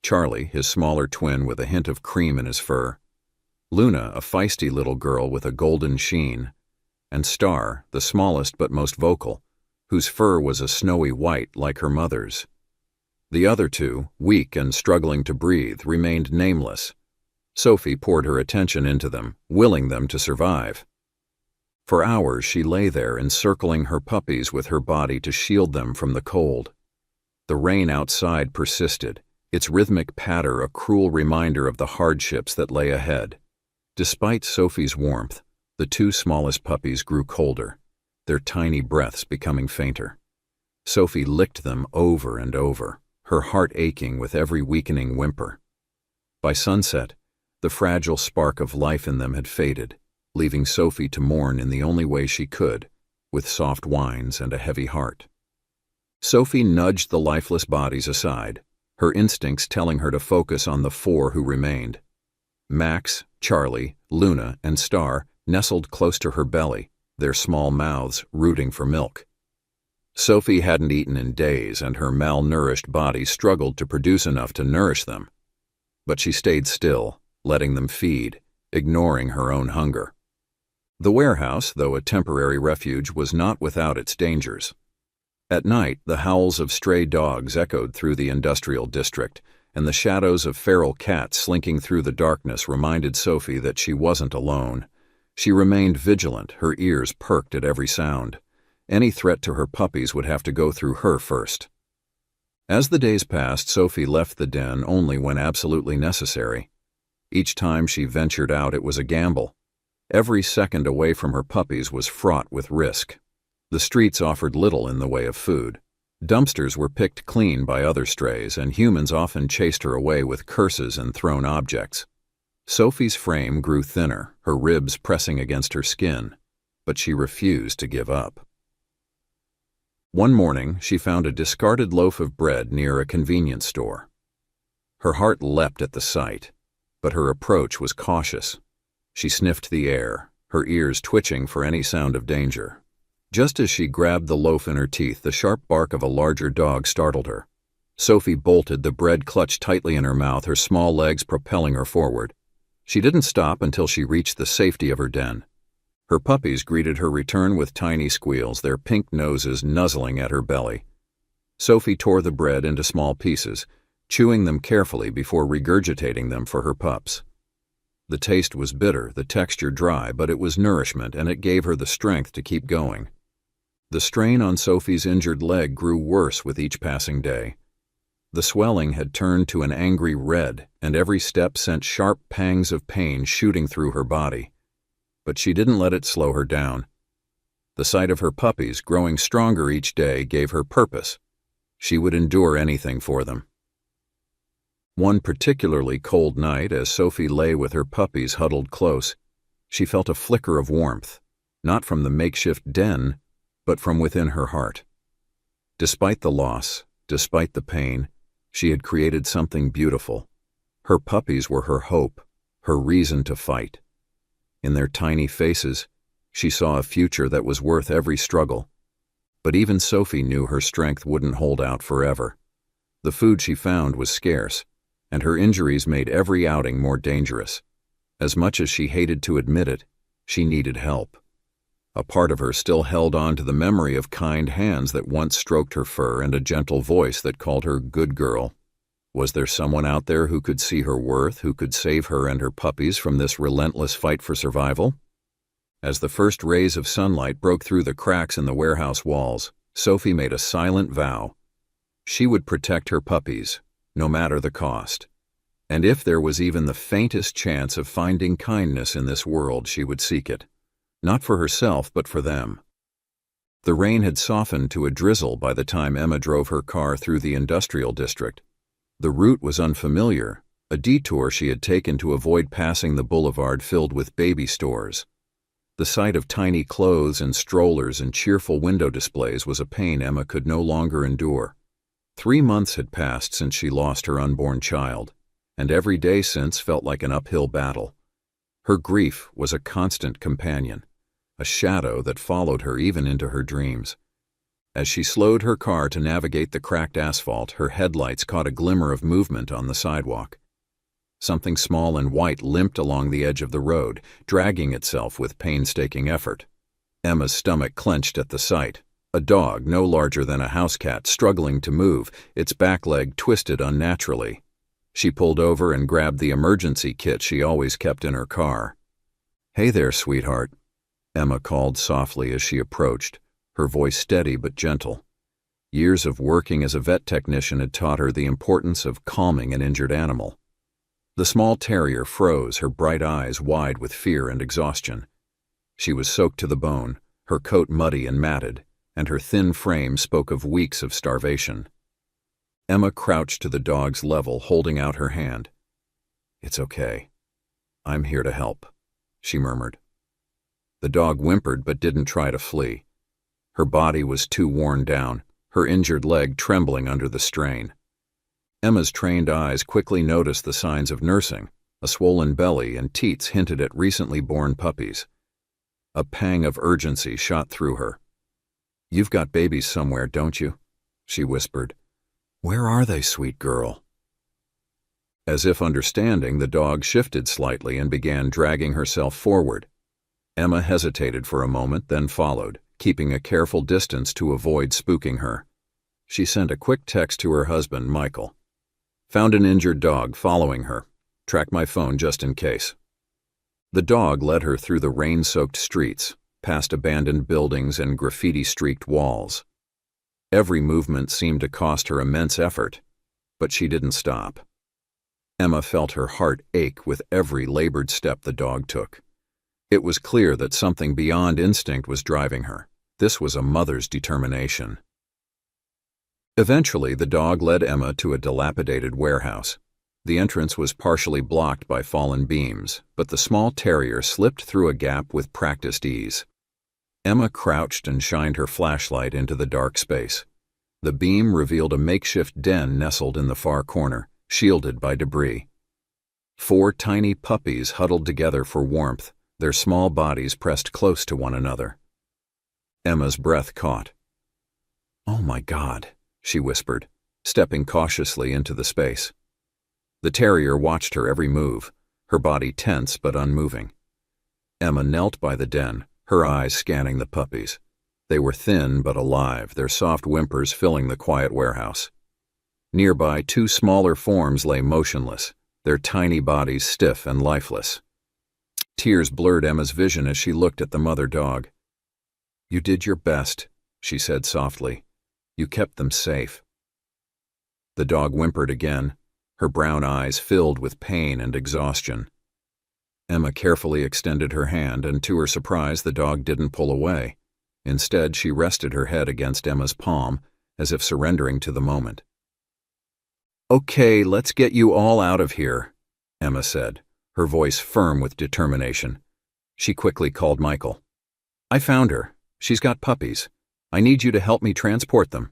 Charlie, his smaller twin with a hint of cream in his fur. Luna, a feisty little girl with a golden sheen. And Star, the smallest but most vocal, whose fur was a snowy white like her mother's. The other 2, weak and struggling to breathe, remained nameless. Sophie poured her attention into them, willing them to survive. For hours she lay there encircling her puppies with her body to shield them from the cold. The rain outside persisted, its rhythmic patter a cruel reminder of the hardships that lay ahead. Despite Sophie's warmth, the 2 smallest puppies grew colder, their tiny breaths becoming fainter. Sophie licked them over and over, her heart aching with every weakening whimper. By sunset, the fragile spark of life in them had faded, leaving Sophie to mourn in the only way she could, with soft whines and a heavy heart. Sophie nudged the lifeless bodies aside, her instincts telling her to focus on the 4 who remained. Max, Charlie, Luna, and Star nestled close to her belly, their small mouths rooting for milk. Sophie hadn't eaten in days, and her malnourished body struggled to produce enough to nourish them. But she stayed still, letting them feed, ignoring her own hunger. The warehouse, though a temporary refuge, was not without its dangers. At night, the howls of stray dogs echoed through the industrial district, and the shadows of feral cats slinking through the darkness reminded Sophie that she wasn't alone. She remained vigilant, her ears perked at every sound. Any threat to her puppies would have to go through her first. As the days passed, Sophie left the den only when absolutely necessary. Each time she ventured out, it was a gamble. Every second away from her puppies was fraught with risk. The streets offered little in the way of food. Dumpsters were picked clean by other strays, and humans often chased her away with curses and thrown objects. Sophie's frame grew thinner, her ribs pressing against her skin, but she refused to give up. One morning, she found a discarded loaf of bread near a convenience store. Her heart leapt at the sight, but her approach was cautious. She sniffed the air, her ears twitching for any sound of danger. Just as she grabbed the loaf in her teeth, the sharp bark of a larger dog startled her. Sophie bolted, the bread clutched tightly in her mouth, her small legs propelling her forward. She didn't stop until she reached the safety of her den. Her puppies greeted her return with tiny squeals, their pink noses nuzzling at her belly. Sophie tore the bread into small pieces, chewing them carefully before regurgitating them for her pups. The taste was bitter, the texture dry, but it was nourishment, and it gave her the strength to keep going. The strain on Sophie's injured leg grew worse with each passing day. The swelling had turned to an angry red, and every step sent sharp pangs of pain shooting through her body. But she didn't let it slow her down. The sight of her puppies growing stronger each day gave her purpose. She would endure anything for them. One particularly cold night, as Sophie lay with her puppies huddled close, she felt a flicker of warmth, not from the makeshift den, but from within her heart. Despite the loss, despite the pain, she had created something beautiful. Her puppies were her hope, her reason to fight. In their tiny faces, she saw a future that was worth every struggle. But even Sophie knew her strength wouldn't hold out forever. The food she found was scarce, and her injuries made every outing more dangerous. As much as she hated to admit it, she needed help. A part of her still held on to the memory of kind hands that once stroked her fur and a gentle voice that called her good girl. Was there someone out there who could see her worth, who could save her and her puppies from this relentless fight for survival? As the first rays of sunlight broke through the cracks in the warehouse walls, Sophie made a silent vow. She would protect her puppies, no matter the cost. And if there was even the faintest chance of finding kindness in this world, she would seek it. Not for herself, but for them. The rain had softened to a drizzle by the time Emma drove her car through the industrial district. The route was unfamiliar, a detour she had taken to avoid passing the boulevard filled with baby stores. The sight of tiny clothes and strollers and cheerful window displays was a pain Emma could no longer endure. 3 months had passed since she lost her unborn child, and every day since felt like an uphill battle. Her grief was a constant companion, a shadow that followed her even into her dreams. As she slowed her car to navigate the cracked asphalt, her headlights caught a glimmer of movement on the sidewalk. Something small and white limped along the edge of the road, dragging itself with painstaking effort. Emma's stomach clenched at the sight. A dog, no larger than a house cat, struggling to move, its back leg twisted unnaturally. She pulled over and grabbed the emergency kit she always kept in her car. "Hey there, sweetheart," Emma called softly as she approached, her voice steady but gentle. Years of working as a vet technician had taught her the importance of calming an injured animal. The small terrier froze, her bright eyes wide with fear and exhaustion. She was soaked to the bone, her coat muddy and matted, and her thin frame spoke of weeks of starvation. Emma crouched to the dog's level, holding out her hand. "It's okay. I'm here to help," she murmured. The dog whimpered but didn't try to flee. Her body was too worn down, her injured leg trembling under the strain. Emma's trained eyes quickly noticed the signs of nursing. A swollen belly and teats hinted at recently born puppies. A pang of urgency shot through her. "You've got babies somewhere, don't you?" she whispered. "Where are they, sweet girl?" As if understanding, the dog shifted slightly and began dragging herself forward. Emma hesitated for a moment, then followed, keeping a careful distance to avoid spooking her. She sent a quick text to her husband, Michael. Found an injured dog following her. Track my phone just in case. The dog led her through the rain-soaked streets, past abandoned buildings and graffiti-streaked walls. Every movement seemed to cost her immense effort, but she didn't stop. Emma felt her heart ache with every labored step the dog took. It was clear that something beyond instinct was driving her. This was a mother's determination. Eventually, the dog led Emma to a dilapidated warehouse. The entrance was partially blocked by fallen beams, but the small terrier slipped through a gap with practiced ease. Emma crouched and shined her flashlight into the dark space. The beam revealed a makeshift den nestled in the far corner, shielded by debris. 4 tiny puppies huddled together for warmth, their small bodies pressed close to one another. Emma's breath caught. "Oh my God," she whispered, stepping cautiously into the space. The terrier watched her every move, her body tense but unmoving. Emma knelt by the den, her eyes scanning the puppies. They were thin but alive, their soft whimpers filling the quiet warehouse. Nearby, 2 smaller forms lay motionless, their tiny bodies stiff and lifeless. Tears blurred Emma's vision as she looked at the mother dog. "You did your best," she said softly. "You kept them safe." The dog whimpered again, her brown eyes filled with pain and exhaustion. Emma carefully extended her hand, and to her surprise, the dog didn't pull away. Instead, she rested her head against Emma's palm, as if surrendering to the moment. "Okay, let's get you all out of here," Emma said, her voice firm with determination. She quickly called Michael. "I found her. She's got puppies. I need you to help me transport them."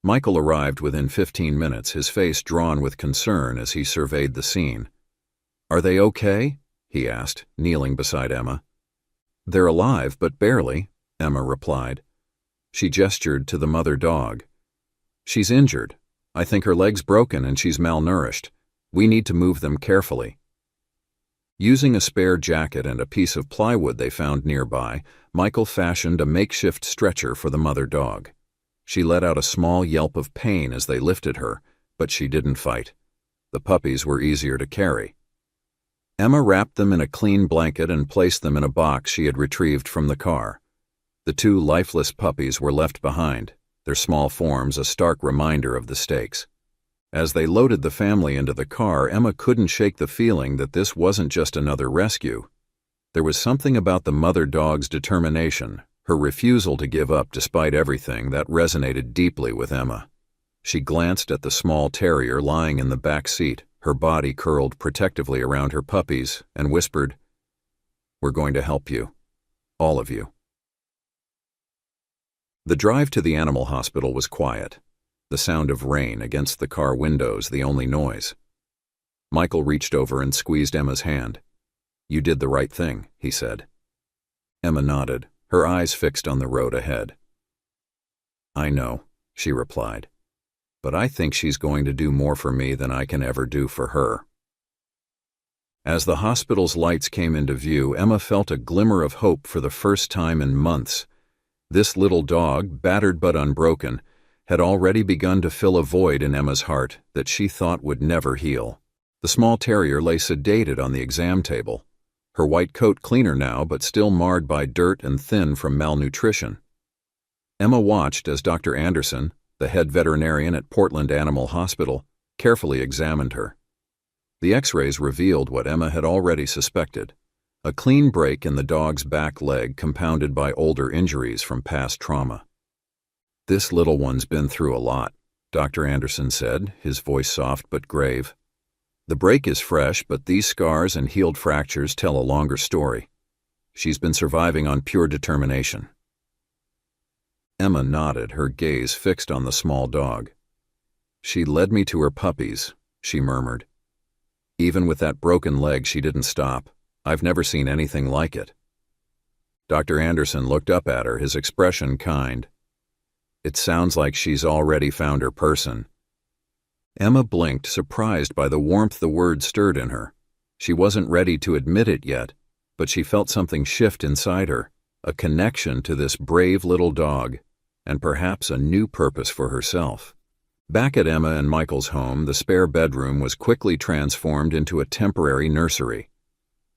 Michael arrived within 15 minutes, his face drawn with concern as he surveyed the scene. "Are they okay?" he asked, kneeling beside Emma. "They're alive, but barely," Emma replied. She gestured to the mother dog. "She's injured. I think her leg's broken and she's malnourished. We need to move them carefully." Using a spare jacket and a piece of plywood they found nearby, Michael fashioned a makeshift stretcher for the mother dog. She let out a small yelp of pain as they lifted her, but she didn't fight. The puppies were easier to carry. Emma wrapped them in a clean blanket and placed them in a box she had retrieved from the car. The 2 lifeless puppies were left behind, their small forms a stark reminder of the stakes. As they loaded the family into the car, Emma couldn't shake the feeling that this wasn't just another rescue. There was something about the mother dog's determination, her refusal to give up despite everything, that resonated deeply with Emma. She glanced at the small terrier lying in the back seat, her body curled protectively around her puppies, and whispered, "We're going to help you. All of you." The drive to the animal hospital was quiet, the sound of rain against the car windows the only noise. Michael reached over and squeezed Emma's hand. "You did the right thing," he said. Emma nodded, her eyes fixed on the road ahead. "I know," she replied, "but I think she's going to do more for me than I can ever do for her." As the hospital's lights came into view, Emma felt a glimmer of hope for the first time in months. This little dog, battered but unbroken, had already begun to fill a void in Emma's heart that she thought would never heal. The small terrier lay sedated on the exam table, her white coat cleaner now but still marred by dirt and thin from malnutrition. Emma watched as Dr. Anderson, the head veterinarian at Portland Animal Hospital, carefully examined her. The x-rays revealed what Emma had already suspected: a clean break in the dog's back leg compounded by older injuries from past trauma. "This little one's been through a lot," Dr. Anderson said, his voice soft but grave. "The break is fresh, but these scars and healed fractures tell a longer story. She's been surviving on pure determination." Emma nodded, her gaze fixed on the small dog. "She led me to her puppies," she murmured. "Even with that broken leg, she didn't stop. I've never seen anything like it." Dr. Anderson looked up at her, his expression kind. "It sounds like she's already found her person." Emma blinked, surprised by the warmth the words stirred in her. She wasn't ready to admit it yet, but she felt something shift inside her, a connection to this brave little dog, and perhaps a new purpose for herself. Back at Emma and Michael's home, the spare bedroom was quickly transformed into a temporary nursery.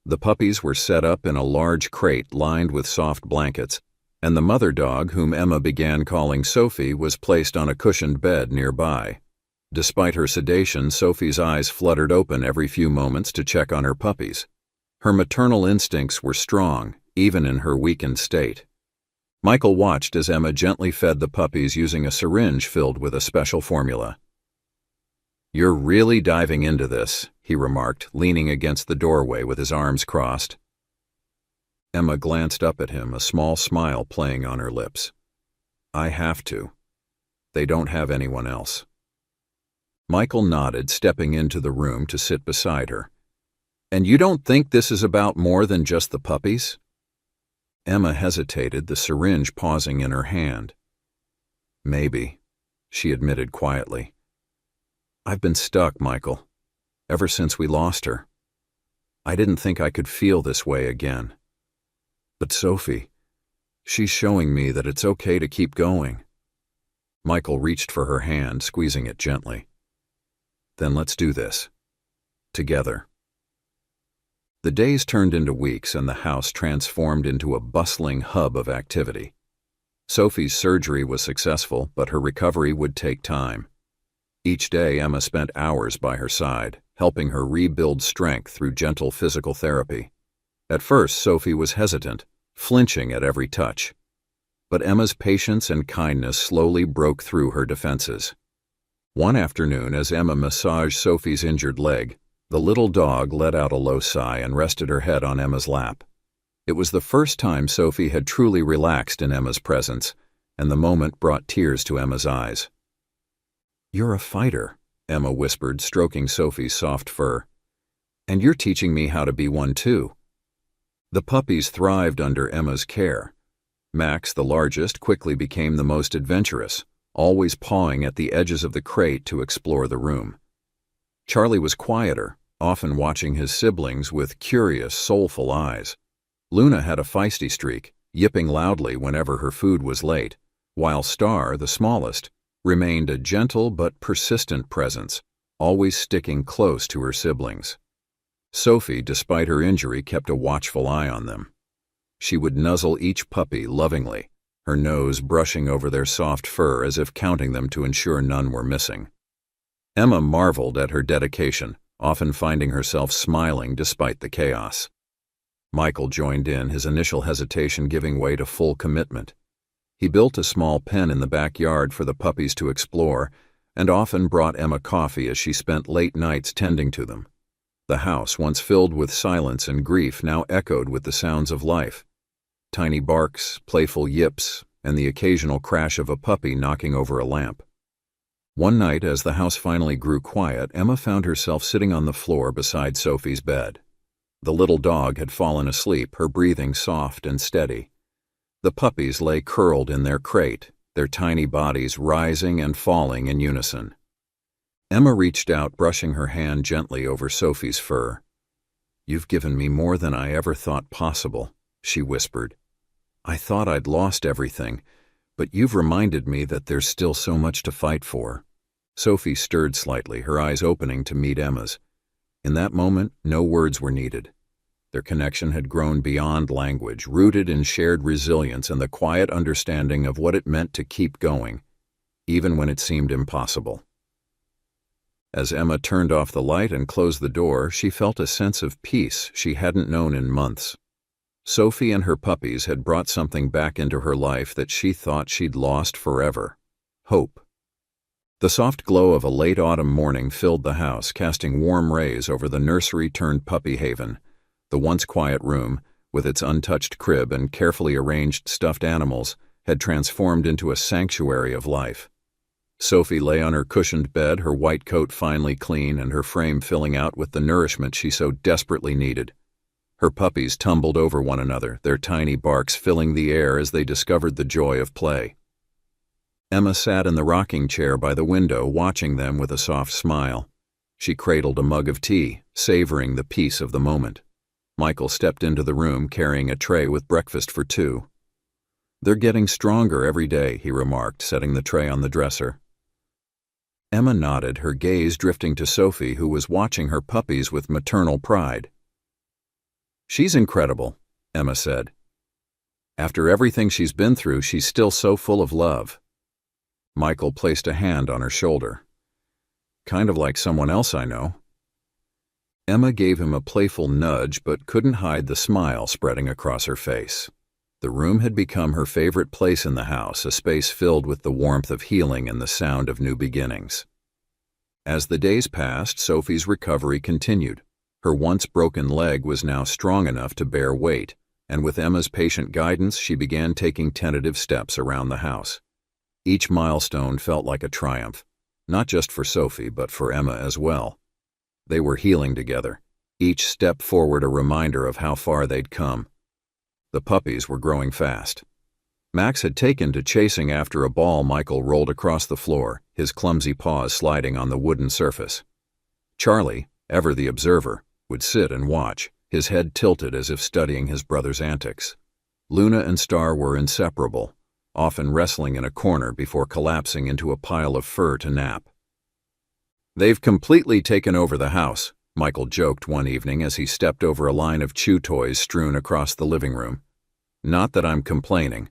The puppies were set up in a large crate lined with soft blankets, and the mother dog, whom Emma began calling Sophie, was placed on a cushioned bed nearby. Despite her sedation, Sophie's eyes fluttered open every few moments to check on her puppies. Her maternal instincts were strong, even in her weakened state. Michael watched as Emma gently fed the puppies using a syringe filled with a special formula. "You're really diving into this," he remarked, leaning against the doorway with his arms crossed. Emma glanced up at him, a small smile playing on her lips. "I have to. They don't have anyone else." Michael nodded, stepping into the room to sit beside her. "And you don't think this is about more than just the puppies?" Emma hesitated, the syringe pausing in her hand. "Maybe," she admitted quietly. "I've been stuck, Michael, ever since we lost her. I didn't think I could feel this way again. But Sophie, she's showing me that it's okay to keep going." Michael reached for her hand, squeezing it gently. "Then let's do this. Together." The days turned into weeks and the house transformed into a bustling hub of activity. Sophie's surgery was successful, but her recovery would take time. Each day, Emma spent hours by her side, helping her rebuild strength through gentle physical therapy. At first, Sophie was hesitant, flinching at every touch. But Emma's patience and kindness slowly broke through her defenses. One afternoon, as Emma massaged Sophie's injured leg, the little dog let out a low sigh and rested her head on Emma's lap. It was the first time Sophie had truly relaxed in Emma's presence, and the moment brought tears to Emma's eyes. "You're a fighter," Emma whispered, stroking Sophie's soft fur. "And you're teaching me how to be one too." The puppies thrived under Emma's care. Max, the largest, quickly became the most adventurous, always pawing at the edges of the crate to explore the room. Charlie was quieter, often watching his siblings with curious, soulful eyes. Luna had a feisty streak, yipping loudly whenever her food was late, while Star, the smallest, remained a gentle but persistent presence, always sticking close to her siblings. Sophie, despite her injury, kept a watchful eye on them. She would nuzzle each puppy lovingly, her nose brushing over their soft fur as if counting them to ensure none were missing. Emma marveled at her dedication, often finding herself smiling despite the chaos. Michael joined in, his initial hesitation giving way to full commitment. He built a small pen in the backyard for the puppies to explore, and often brought Emma coffee as she spent late nights tending to them. The house, once filled with silence and grief, now echoed with the sounds of life. Tiny barks, playful yips, and the occasional crash of a puppy knocking over a lamp. One night, as the house finally grew quiet, Emma found herself sitting on the floor beside Sophie's bed. The little dog had fallen asleep, her breathing soft and steady. The puppies lay curled in their crate, their tiny bodies rising and falling in unison. Emma reached out, brushing her hand gently over Sophie's fur. "You've given me more than I ever thought possible," she whispered. "I thought I'd lost everything, but you've reminded me that there's still so much to fight for." Sophie stirred slightly, her eyes opening to meet Emma's. In that moment, no words were needed. Their connection had grown beyond language, rooted in shared resilience and the quiet understanding of what it meant to keep going, even when it seemed impossible. As Emma turned off the light and closed the door, she felt a sense of peace she hadn't known in months. Sophie and her puppies had brought something back into her life that she thought she'd lost forever: hope. The soft glow of a late autumn morning filled the house, casting warm rays over the nursery-turned-puppy haven. The once quiet room, with its untouched crib and carefully arranged stuffed animals, had transformed into a sanctuary of life. Sophie lay on her cushioned bed, her white coat finely clean and her frame filling out with the nourishment she so desperately needed. Her puppies tumbled over one another, their tiny barks filling the air as they discovered the joy of play. Emma sat in the rocking chair by the window, watching them with a soft smile. She cradled a mug of tea, savoring the peace of the moment. Michael stepped into the room, carrying a tray with breakfast for two. "They're getting stronger every day," he remarked, setting the tray on the dresser. Emma nodded, her gaze drifting to Sophie, who was watching her puppies with maternal pride. "She's incredible," Emma said. "After everything she's been through, she's still so full of love." Michael placed a hand on her shoulder. "Kind of like someone else I know." Emma gave him a playful nudge but couldn't hide the smile spreading across her face. The room had become her favorite place in the house, a space filled with the warmth of healing and the sound of new beginnings. As the days passed, Sophie's recovery continued. Her once broken leg was now strong enough to bear weight, and with Emma's patient guidance, she began taking tentative steps around the house. Each milestone felt like a triumph, not just for Sophie, but for Emma as well. They were healing together, each step forward a reminder of how far they'd come. The puppies were growing fast. Max had taken to chasing after a ball Michael rolled across the floor, his clumsy paws sliding on the wooden surface. Charlie, ever the observer, would sit and watch, his head tilted as if studying his brother's antics. Luna and Star were inseparable, often wrestling in a corner before collapsing into a pile of fur to nap. "They've completely taken over the house," Michael joked one evening as he stepped over a line of chew toys strewn across the living room. "Not that I'm complaining."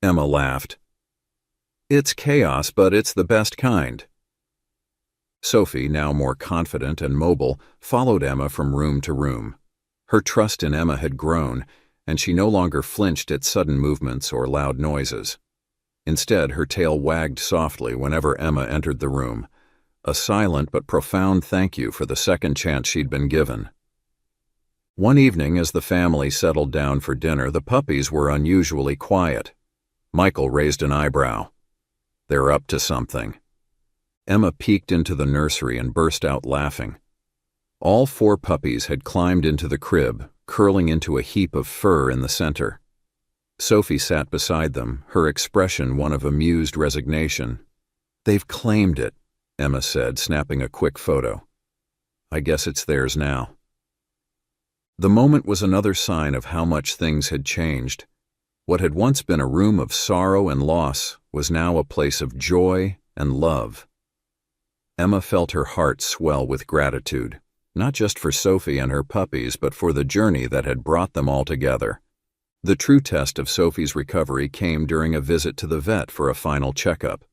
Emma laughed. "It's chaos, but it's the best kind." Sophie, now more confident and mobile, followed Emma from room to room. Her trust in Emma had grown, and she no longer flinched at sudden movements or loud noises. Instead, her tail wagged softly whenever Emma entered the room, a silent but profound thank you for the second chance she'd been given. One evening, as the family settled down for dinner, the puppies were unusually quiet. Michael raised an eyebrow. "They're up to something." Emma peeked into the nursery and burst out laughing. All 4 puppies had climbed into the crib, curling into a heap of fur in the center. Sophie sat beside them, her expression one of amused resignation. "They've claimed it," Emma said, snapping a quick photo. "I guess it's theirs now." The moment was another sign of how much things had changed. What had once been a room of sorrow and loss was now a place of joy and love. Emma felt her heart swell with gratitude, not just for Sophie and her puppies, but for the journey that had brought them all together. The true test of Sophie's recovery came during a visit to the vet for a final checkup.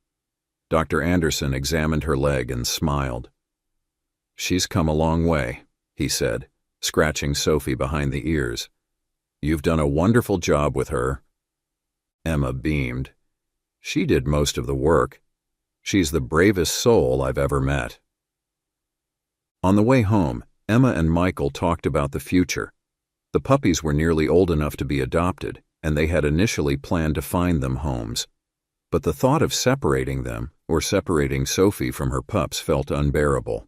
Dr. Anderson examined her leg and smiled. "She's come a long way," he said, scratching Sophie behind the ears. "You've done a wonderful job with her." Emma beamed. "She did most of the work. She's the bravest soul I've ever met." On the way home, Emma and Michael talked about the future. The puppies were nearly old enough to be adopted, and they had initially planned to find them homes. But the thought of separating them, or separating Sophie from her pups, felt unbearable.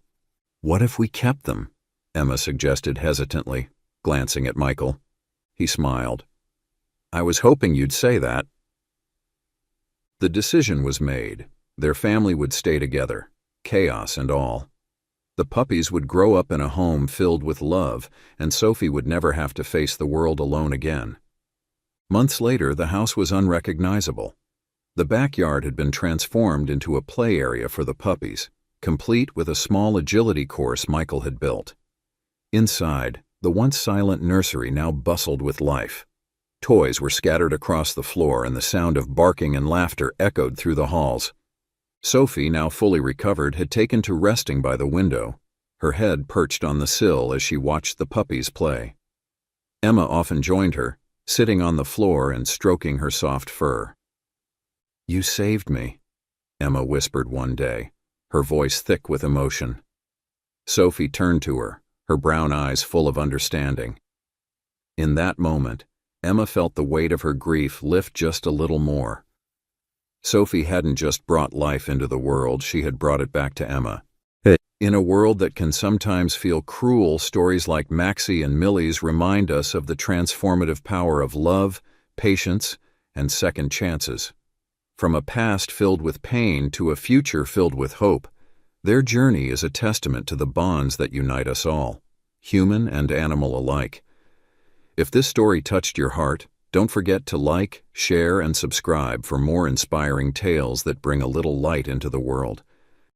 "What if we kept them?" Emma suggested hesitantly, glancing at Michael. He smiled. "I was hoping you'd say that." The decision was made. Their family would stay together, chaos and all. The puppies would grow up in a home filled with love, and Sophie would never have to face the world alone again. Months later, the house was unrecognizable. The backyard had been transformed into a play area for the puppies, complete with a small agility course Michael had built. Inside, the once silent nursery now bustled with life. Toys were scattered across the floor, and the sound of barking and laughter echoed through the halls. Sophie, now fully recovered, had taken to resting by the window, her head perched on the sill as she watched the puppies play. Emma often joined her, sitting on the floor and stroking her soft fur. "You saved me," Emma whispered one day, her voice thick with emotion. Sophie turned to her, her brown eyes full of understanding. In that moment, Emma felt the weight of her grief lift just a little more. Sophie hadn't just brought life into the world, she had brought it back to Emma. In a world that can sometimes feel cruel, stories like Maxie and Millie's remind us of the transformative power of love, patience, and second chances. From a past filled with pain to a future filled with hope, their journey is a testament to the bonds that unite us all, human and animal alike. If this story touched your heart, don't forget to like, share, and subscribe for more inspiring tales that bring a little light into the world.